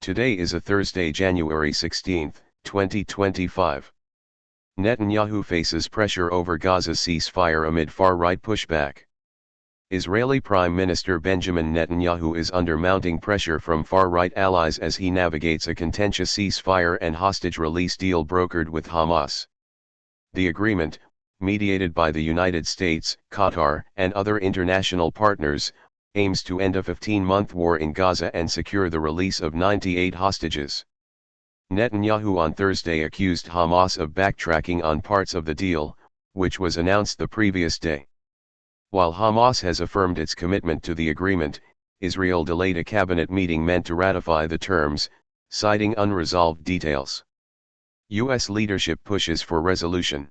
Today is a Thursday, January 16, 2025. Netanyahu faces pressure over Gaza ceasefire amid far-right pushback. Israeli Prime Minister Benjamin Netanyahu is under mounting pressure from far-right allies as he navigates a contentious ceasefire and hostage release deal brokered with Hamas. The agreement, mediated by the United States, Qatar, and other international partners, aims to end a 15-month war in Gaza and secure the release of 98 hostages. Netanyahu on Thursday accused Hamas of backtracking on parts of the deal, which was announced the previous day. While Hamas has affirmed its commitment to the agreement, Israel delayed a cabinet meeting meant to ratify the terms, citing unresolved details. U.S. leadership pushes for resolution.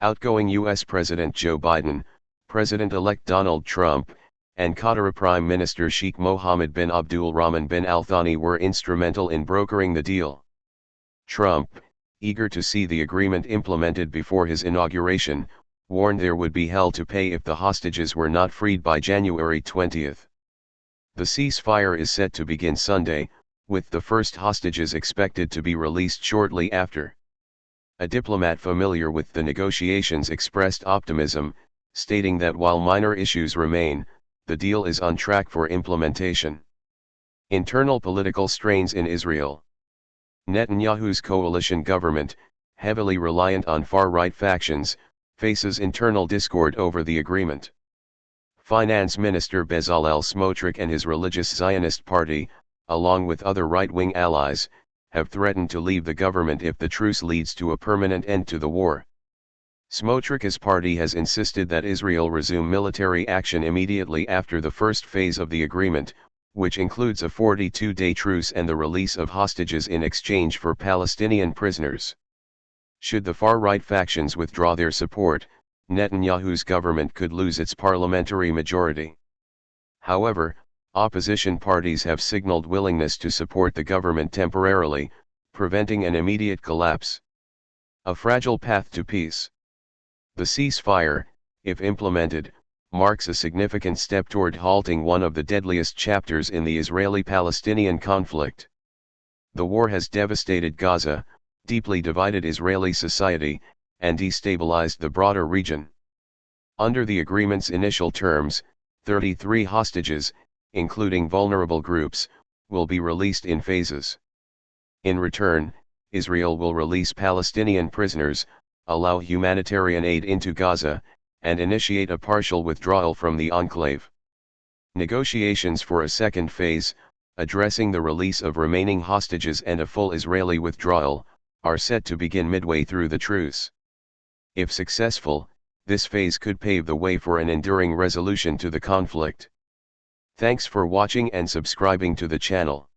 Outgoing U.S. President Joe Biden, President-elect Donald Trump, and Qatar Prime Minister Sheikh Mohammed bin Abdul Rahman bin Al Thani were instrumental in brokering the deal. Trump, eager to see the agreement implemented before his inauguration, warned there would be hell to pay if the hostages were not freed by January 20. The ceasefire is set to begin Sunday, with the first hostages expected to be released shortly after. A diplomat familiar with the negotiations expressed optimism, stating that while minor issues remain, the deal is on track for implementation. Internal political strains in Israel. Netanyahu's coalition government, heavily reliant on far-right factions, faces internal discord over the agreement. Finance Minister Bezalel Smotrich and his religious Zionist party, along with other right-wing allies, have threatened to leave the government if the truce leads to a permanent end to the war. Smotrich's party has insisted that Israel resume military action immediately after the first phase of the agreement, which includes a 42-day truce and the release of hostages in exchange for Palestinian prisoners. Should the far-right factions withdraw their support, Netanyahu's government could lose its parliamentary majority. However, opposition parties have signaled willingness to support the government temporarily, preventing an immediate collapse. A fragile path to peace. The ceasefire, if implemented, marks a significant step toward halting one of the deadliest chapters in the Israeli-Palestinian conflict. The war has devastated Gaza, deeply divided Israeli society, and destabilized the broader region. Under the agreement's initial terms, 33 hostages, including vulnerable groups, will be released in phases. In return, Israel will release Palestinian prisoners, allow humanitarian aid into Gaza, and initiate a partial withdrawal from the enclave. Negotiations for a second phase, addressing the release of remaining hostages and a full Israeli withdrawal, are set to begin midway through the truce. If successful, this phase could pave the way for an enduring resolution to the conflict. Thanks for watching and subscribing to the channel.